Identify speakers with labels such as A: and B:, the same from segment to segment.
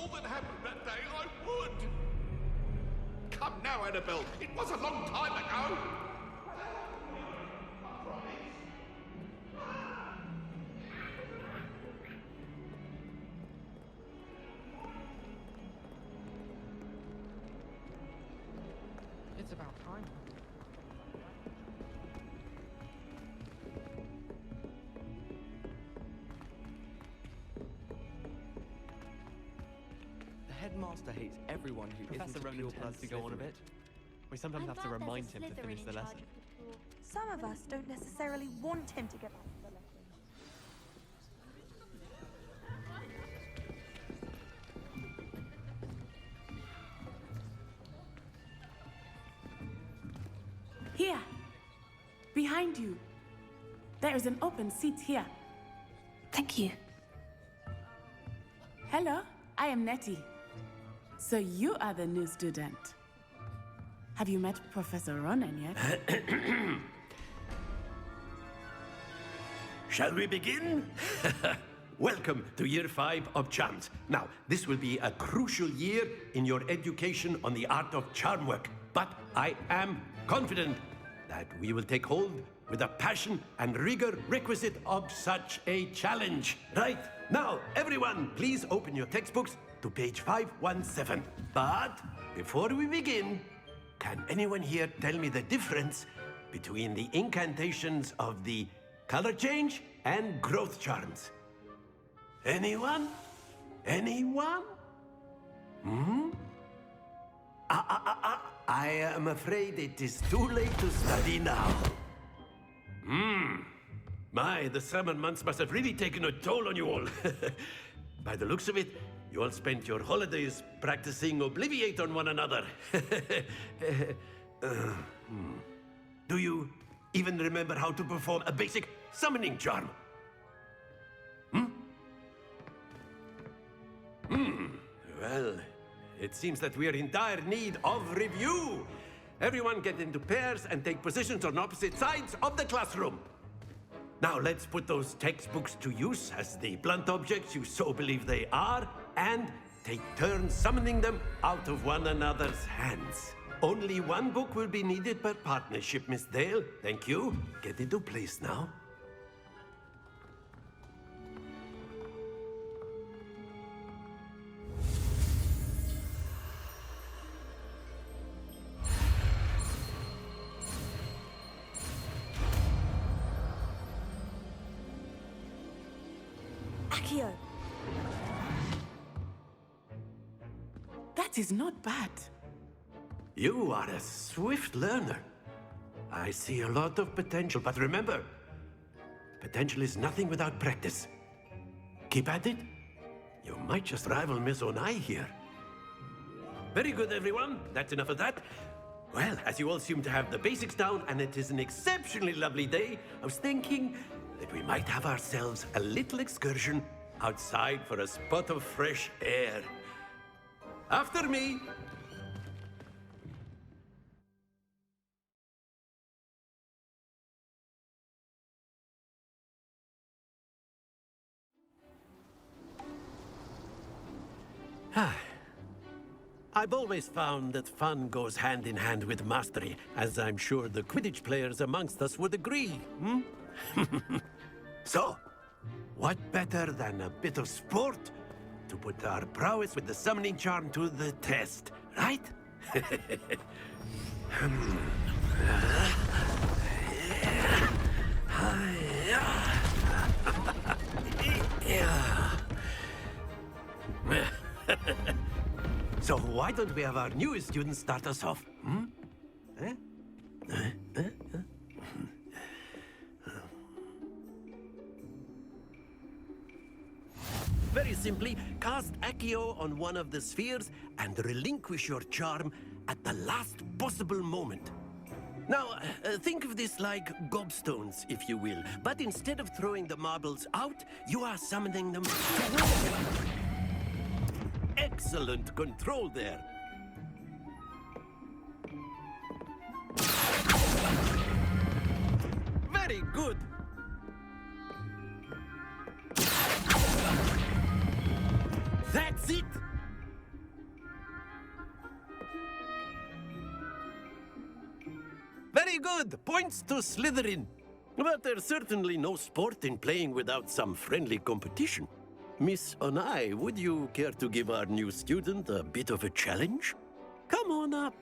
A: all that happened that day, I would. Come now, Annabelle. It was a long time ago.
B: It's about time.
C: The headmaster hates everyone who
D: Professor
C: isn't a
D: Ronan
C: pure
D: tends
C: blood
D: to go on a
C: Slytherin.
D: bit. We sometimes have to remind him to finish the lesson.
E: Some of us don't necessarily want him to get back to the lesson.
F: Here, behind you. There is an open seat here.
E: Thank you.
F: Hello, I am Nettie. So you are the new student. Have you met Professor Ronan yet?
G: Shall we begin? Welcome to Year 5 of Charms. Now, this will be a crucial year in your education on the art of charm work. But I am confident that we will take hold with the passion and rigor requisite of such a challenge. Right, now, everyone, please open your textbooks to page 517. But before we begin, can anyone here tell me the difference between the incantations of the color change and growth charms? Anyone? Anyone? I am afraid it is too late to study now. My, the summer months must have really taken a toll on you all. By the looks of it, you all spent your holidays practicing Obliviate on one another. Do you even remember how to perform a basic summoning charm? Well, it seems that we are in dire need of review. Everyone get into pairs and take positions on opposite sides of the classroom. Now let's put those textbooks to use as the blunt objects you so believe they are, and take turns summoning them out of one another's hands. Only one book will be needed per partnership, Miss Dale. Thank you. Get into place now.
E: Accio.
F: That is not bad.
G: You are a swift learner. I see a lot of potential, but remember, potential is nothing without practice. Keep at it. You might just rival Miss Onai here. Very good, everyone. That's enough of that. Well, as you all seem to have the basics down, and it is an exceptionally lovely day, I was thinking that we might have ourselves a little excursion outside for a spot of fresh air. After me. I've always found that fun goes hand in hand with mastery, as I'm sure the Quidditch players amongst us would agree, So, what better than a bit of sport to put our prowess with the summoning charm to the test, right? So why don't we have our newest student start us off? Very simply, cast Accio on one of the spheres and relinquish your charm at the last possible moment. Now, think of this like gobstones, if you will. But instead of throwing the marbles out, you are summoning them toward you. Excellent control there. Very good. That's it! Very good. Points to Slytherin. But there's certainly no sport in playing without some friendly competition. Miss Onai, would you care to give our new student a bit of a challenge? Come on up.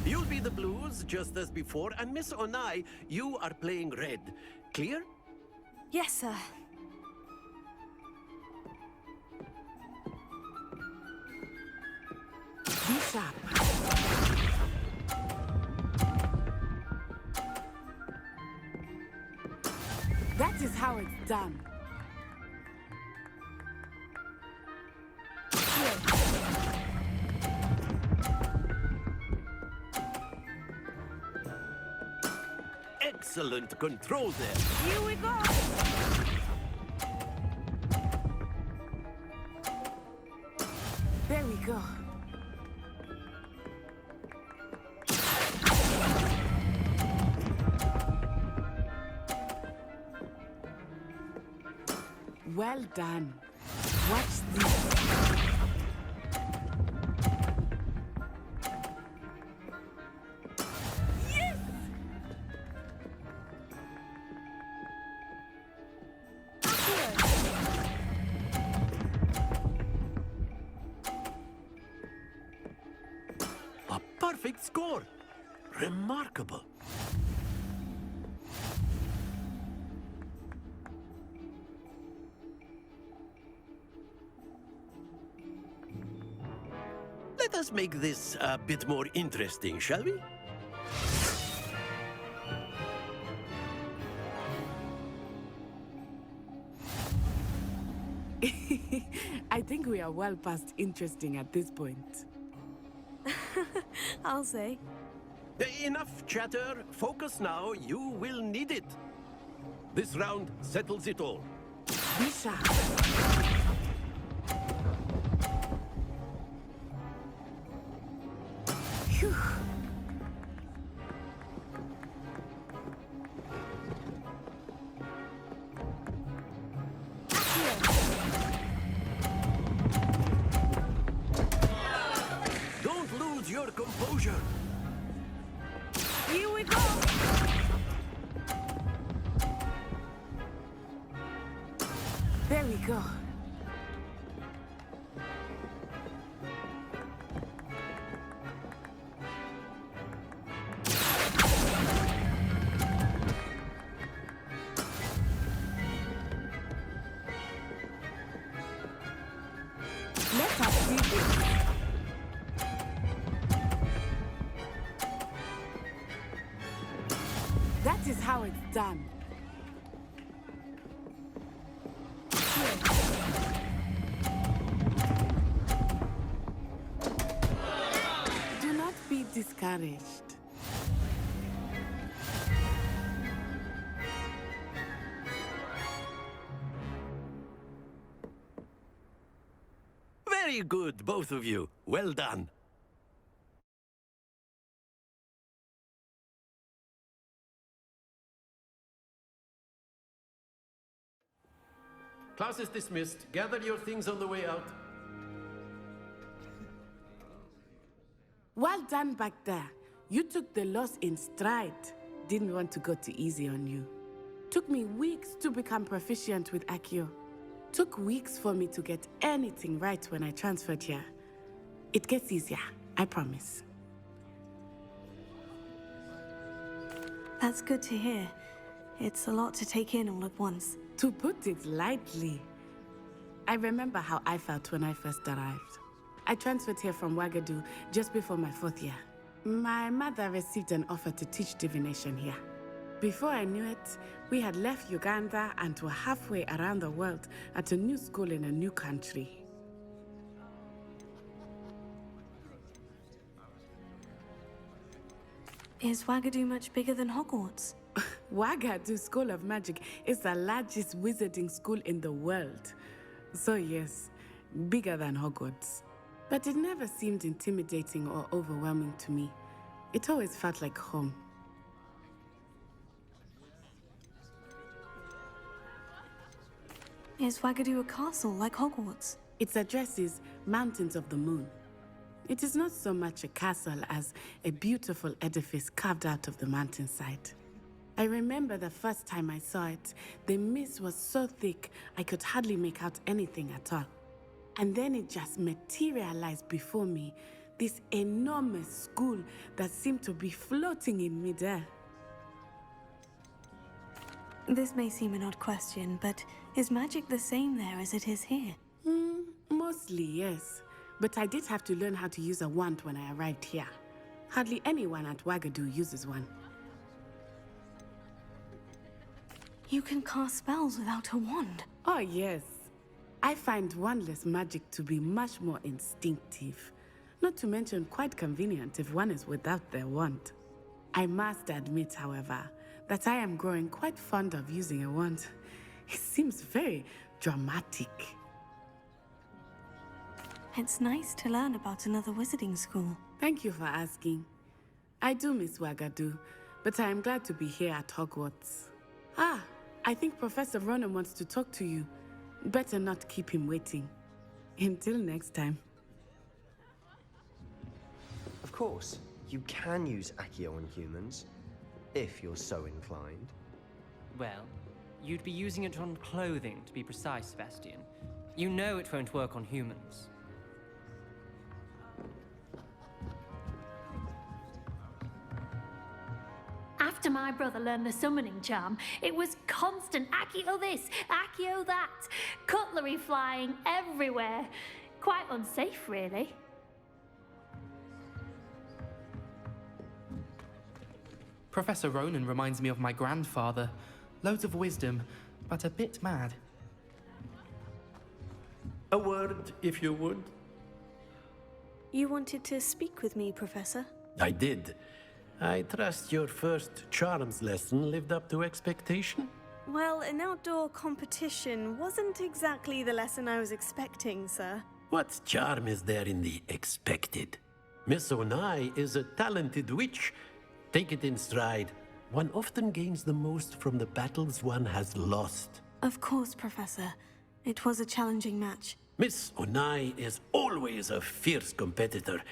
G: You'll be the blues, just as before, and Miss Onai, you are playing red. Clear?
E: Yes, sir.
F: Be sharp. That is how it's done.
G: Excellent control there.
E: Here we go.
F: There we go. Well done. Watch this. Yes!
G: A perfect score. Remarkable. Let us make this a bit more interesting, shall we?
F: I think we are well past interesting at this point.
E: I'll say.
G: Enough chatter. Focus now. You will need it. This round settles it all.
F: Be sharp. Phew.
G: Don't lose your composure.
E: Here we go.
F: There we go. Let us see this. That is how it's done. Do not be discouraged.
G: Very good, both of you. Well done. Class is dismissed. Gather your things on the way out.
F: Well done back there. You took the loss in stride. Didn't want to go too easy on you. Took me weeks to become proficient with Accio. Took weeks for me to get anything right when I transferred here. It gets easier, I promise.
E: That's good to hear. It's a lot to take in all at once.
F: To put it lightly, I remember how I felt when I first arrived. I transferred here from Ouagadougou just before my 4th year. My mother received an offer to teach divination here. Before I knew it, we had left Uganda and were halfway around the world at a new school in a new country.
E: Is Ouagadougou much bigger than Hogwarts?
F: Ouagadougou School of Magic is the largest wizarding school in the world. So yes, bigger than Hogwarts. But it never seemed intimidating or overwhelming to me. It always felt like home.
E: Is Ouagadougou a castle like Hogwarts?
F: Its address is Mountains of the Moon. It is not so much a castle as a beautiful edifice carved out of the mountainside. I remember the first time I saw it, the mist was so thick I could hardly make out anything at all. And then it just materialized before me, this enormous school that seemed to be floating in midair.
E: This may seem an odd question, but is magic the same there as it is here?
F: Mostly, yes. But I did have to learn how to use a wand when I arrived here. Hardly anyone at Wagadu uses one.
E: You can cast spells without a wand.
F: Oh, yes. I find wandless magic to be much more instinctive. Not to mention quite convenient if one is without their wand. I must admit, however, that I am growing quite fond of using a wand. It seems very dramatic.
E: It's nice to learn about another wizarding school.
F: Thank you for asking. I do miss Wagadu, but I am glad to be here at Hogwarts. Ah, I think Professor Ronan wants to talk to you. Better not keep him waiting. Until next time.
H: Of course, you can use Accio on humans, if you're so inclined.
I: Well, you'd be using it on clothing, to be precise, Sebastian. You know it won't work on humans.
J: After my brother learned the summoning charm, it was constant Accio this, Accio that. Cutlery flying everywhere. Quite unsafe, really.
B: Professor Ronan reminds me of my grandfather. Loads of wisdom, but a bit mad.
G: A word, if you would.
E: You wanted to speak with me, Professor?
G: I did. I trust your first charms lesson lived up to expectation?
E: Well, an outdoor competition wasn't exactly the lesson I was expecting, sir.
G: What charm is there in the expected? Miss Onai is a talented witch. Take it in stride. One often gains the most from the battles one has lost.
E: Of course, Professor. It was a challenging match.
G: Miss Onai is always a fierce competitor,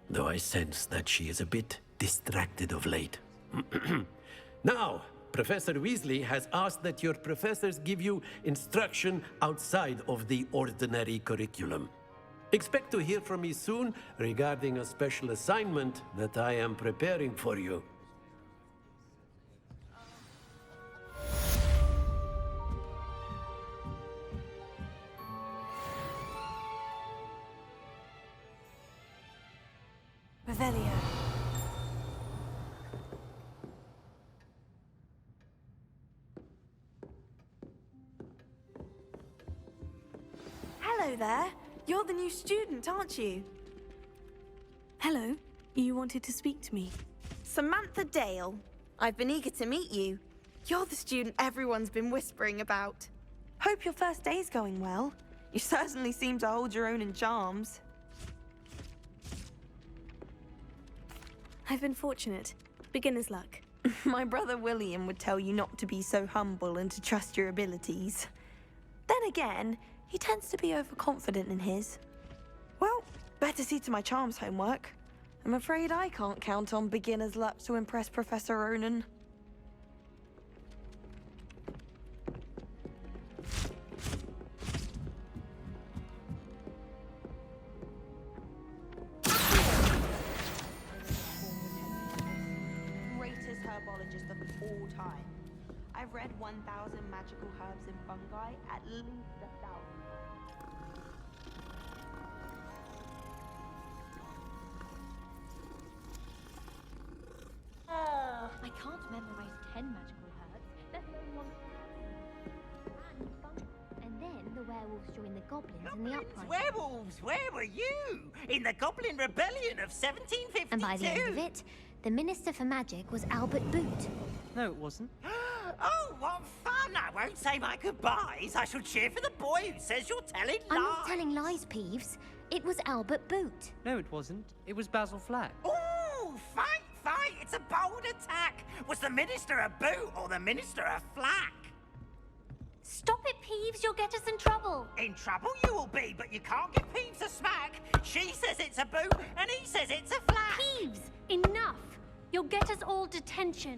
G: though I sense that she is a bit distracted of late. Now, Professor Weasley has asked that your professors give you instruction outside of the ordinary curriculum. Expect to hear from me soon regarding a special assignment that I am preparing for you.
E: Revelio.
K: Hello there. You're the new student, aren't you?
E: Hello. You wanted to speak to me.
K: Samantha Dale. I've been eager to meet you. You're the student everyone's been whispering about. Hope your first day's going well. You certainly seem to hold your own in charms.
E: I've been fortunate. Beginner's luck.
K: My brother William would tell you not to be so humble and to trust your abilities. Then again, he tends to be overconfident in his. Well, better see to my charms homework. I'm afraid I can't count on beginner's luck to impress Professor Ronan.
L: Greatest herbologist of all time. I've read 1,000 magical herbs and fungi, at least 1,000.
J: I can't memorize 10 magical herbs, let alone 1,000. And then the werewolves joined the goblins in the uprising.
M: Werewolves, where were you? In the Goblin Rebellion of 1752.
J: And by the end of it, the Minister for Magic was Albert Boot.
I: No, it wasn't.
M: Oh, what fun! I won't say my goodbyes. I shall cheer for the boy who says you're telling lies.
J: I'm not telling lies, Peeves. It was Albert Boot.
I: No, it wasn't. It was Basil Flack.
M: Ooh, fight, fight! It's a bold attack. Was the Minister a boot or the Minister a flack?
J: Stop it, Peeves. You'll get us in trouble.
M: In trouble you will be, but you can't give Peeves a smack. She says it's a boot, and he says it's a flat.
J: Peeves, enough. You'll get us all detention.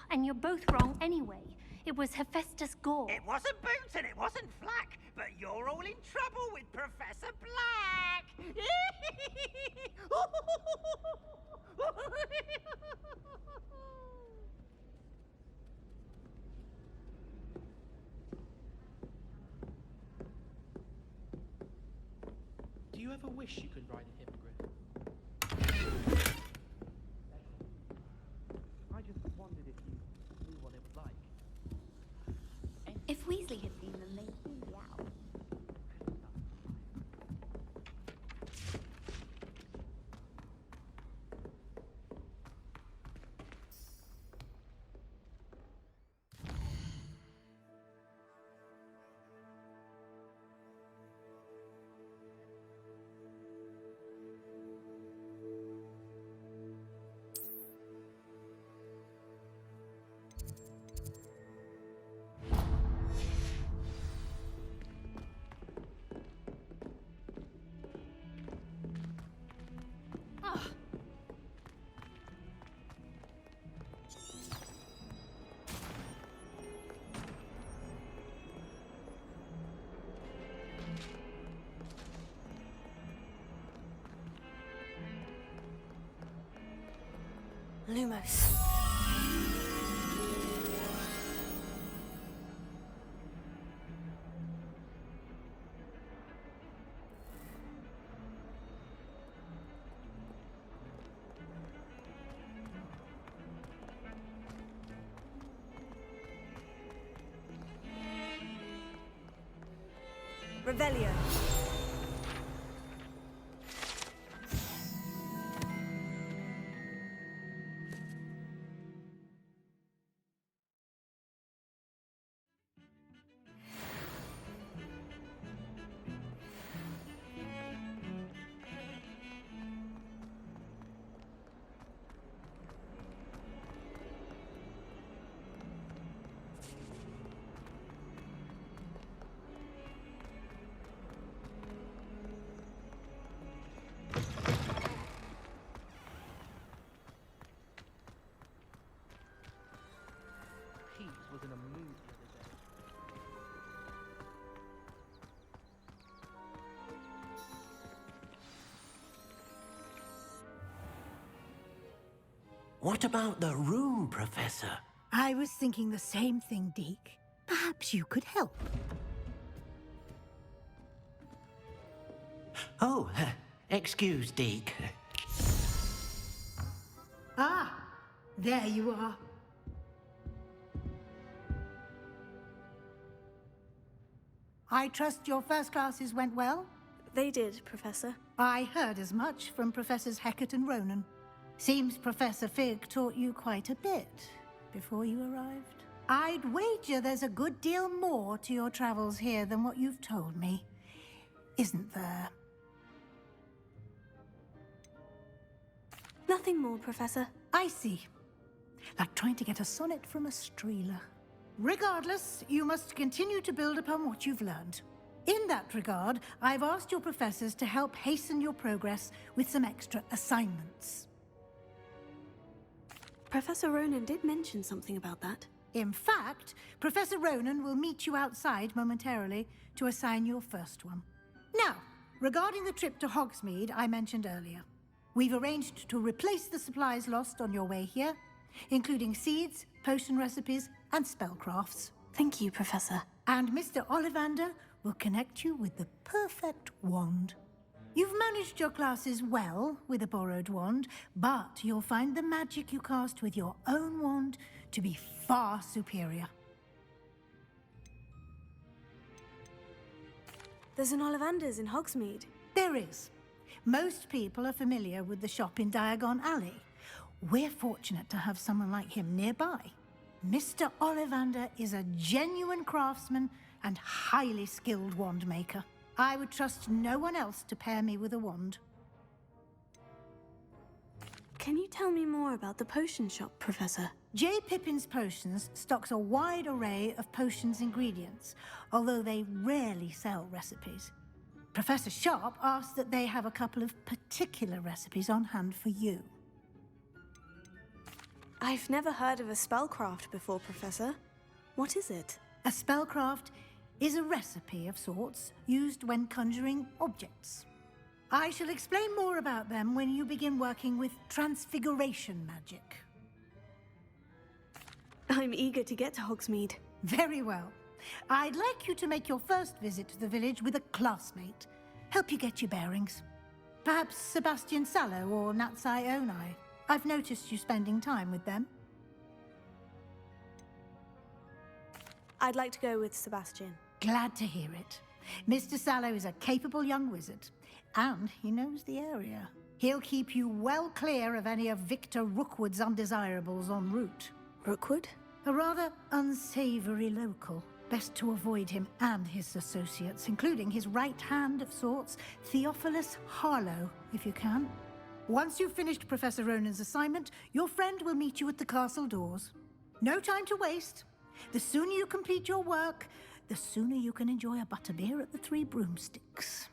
J: And you're both wrong anyway. It was Hephaestus Gore.
M: It wasn't boot and it wasn't flack, but you're all in trouble with Professor Black.
B: Do you ever wish you could ride a hippogriff? I just wondered if you knew what it was like.
N: If Weasley had seen them, they'd soon be out.
E: Lumos. Revelio.
B: Peeves was in a mood the other day.
G: What about the room, Professor?
O: I was thinking the same thing, Deke. Perhaps you could help.
G: Oh, excuse, Deke.
O: Ah, there you are. I trust your first classes went well?
E: They did, Professor.
O: I heard as much from Professors Hecat and Ronan. Seems Professor Fig taught you quite a bit before you arrived. I'd wager there's a good deal more to your travels here than what you've told me. Isn't there?
E: Nothing more, Professor.
O: I see. Like trying to get a sonnet from a streeler. Regardless, you must continue to build upon what you've learned. In that regard, I've asked your professors to help hasten your progress with some extra assignments.
E: Professor Ronan did mention something about that.
O: In fact, Professor Ronan will meet you outside momentarily to assign your first one. Now, regarding the trip to Hogsmeade I mentioned earlier, we've arranged to replace the supplies lost on your way here, including seeds, potion recipes, and spellcrafts.
E: Thank you, Professor.
O: And Mr. Ollivander will connect you with the perfect wand. You've managed your classes well with a borrowed wand, but you'll find the magic you cast with your own wand to be far superior.
E: There's an Ollivander's in Hogsmeade.
O: There is. Most people are familiar with the shop in Diagon Alley. We're fortunate to have someone like him nearby. Mr. Ollivander is a genuine craftsman and highly skilled wand maker. I would trust no one else to pair me with a wand.
E: Can you tell me more about the potion shop, Professor?
O: J. Pippin's Potions stocks a wide array of potions ingredients, although they rarely sell recipes. Professor Sharp asks that they have a couple of particular recipes on hand for you.
E: I've never heard of a spellcraft before, Professor. What is it?
O: A spellcraft is a recipe of sorts used when conjuring objects. I shall explain more about them when you begin working with transfiguration magic.
E: I'm eager to get to Hogsmeade.
O: Very well. I'd like you to make your first visit to the village with a classmate. Help you get your bearings. Perhaps Sebastian Sallow or Natsai Onai. I've noticed you spending time with them.
E: I'd like to go with Sebastian.
O: Glad to hear it. Mr. Sallow is a capable young wizard, and he knows the area. He'll keep you well clear of any of Victor Rookwood's undesirables en route.
E: Rookwood?
O: A rather unsavory local. Best to avoid him and his associates, including his right hand of sorts, Theophilus Harlow, if you can. Once you've finished Professor Ronan's assignment, your friend will meet you at the castle doors. No time to waste. The sooner you complete your work, the sooner you can enjoy a butterbeer at the Three Broomsticks.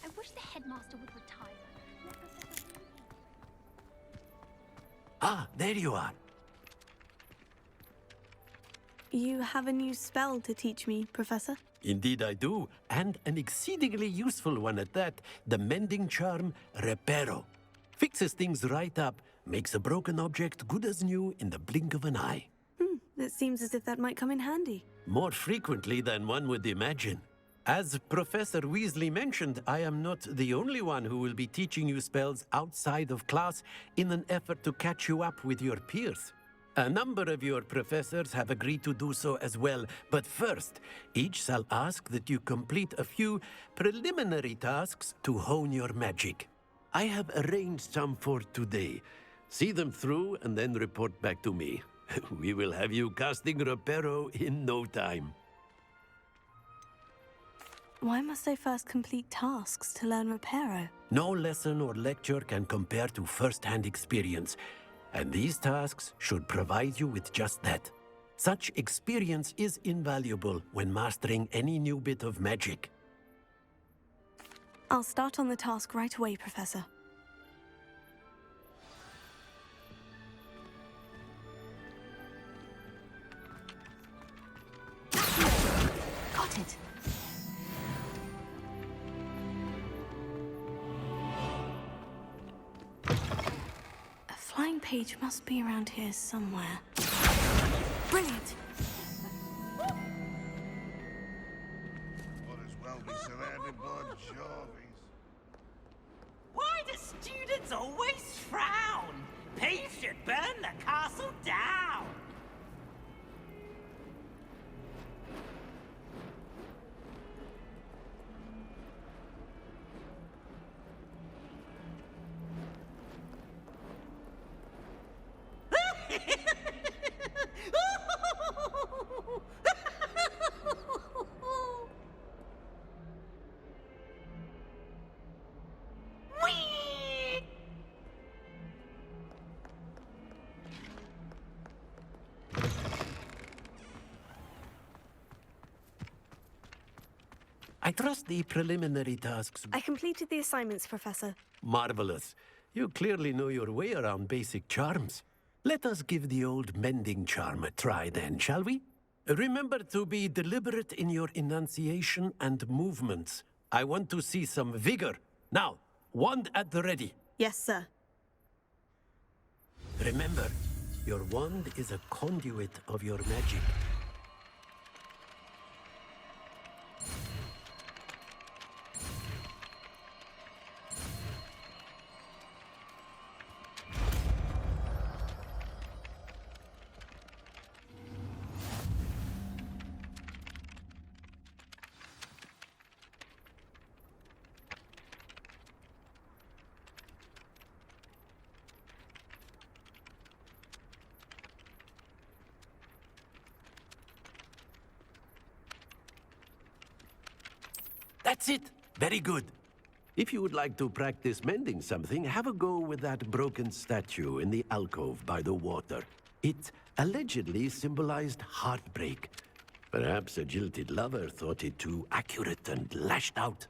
J: I wish the headmaster would retire. Let Professor Ronan eat.
G: Ah, there you are.
E: You have a new spell to teach me, Professor?
G: Indeed I do, and an exceedingly useful one at that. The mending charm, Reparo. Fixes things right up, makes a broken object good as new in the blink of an eye.
E: It seems as if that might come in handy.
G: More frequently than one would imagine. As Professor Weasley mentioned, I am not the only one who will be teaching you spells outside of class in an effort to catch you up with your peers. A number of your professors have agreed to do so as well, but first, each shall ask that you complete a few preliminary tasks to hone your magic. I have arranged some for today. See them through and then report back to me. We will have you casting Reparo in no time.
E: Why must I first complete tasks to learn Reparo?
G: No lesson or lecture can compare to first-hand experience, and these tasks should provide you with just that. Such experience is invaluable when mastering any new bit of magic.
E: I'll start on the task right away, Professor. Got it. A flying page must be around here somewhere. Brilliant!
A: Might as well be surrounded by Jarvies.
M: Why do students always frown? Peeves should burn the castle down.
G: I trust the preliminary tasks.
E: I completed the assignments, Professor.
G: Marvelous. You clearly know your way around basic charms. Let us give the old mending charm a try then, shall we? Remember to be deliberate in your enunciation and movements. I want to see some vigor. Now, wand at the ready.
E: Yes, sir.
G: Remember, your wand is a conduit of your magic. That's it. Very good. If you would like to practice mending something, have a go with that broken statue in the alcove by the water. It allegedly symbolized heartbreak. Perhaps a jilted lover thought it too accurate and lashed out.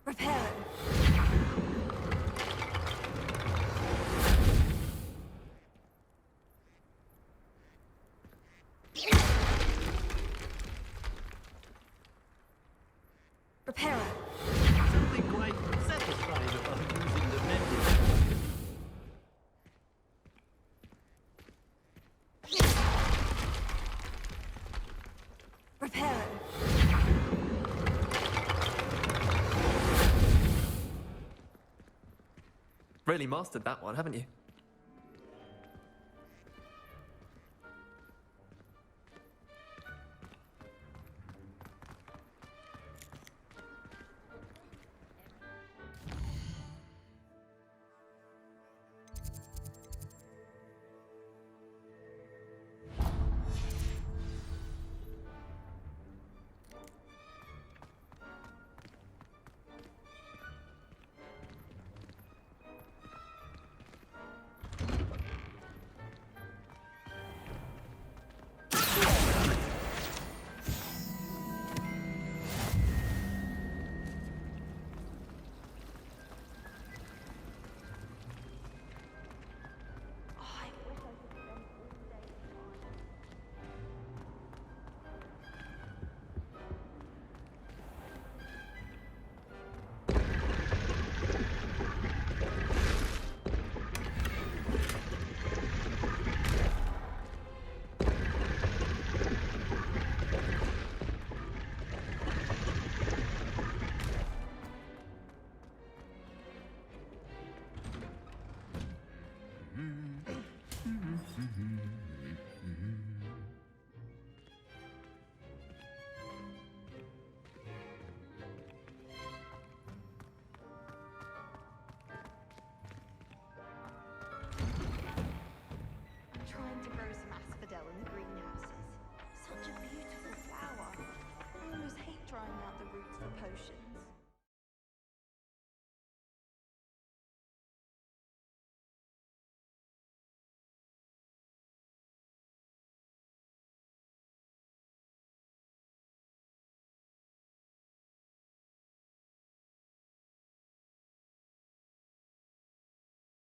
E: Reparo. Reparo.
G: Something quite satisfying about using the mending.
E: Reparo.
D: Really mastered that one, haven't you?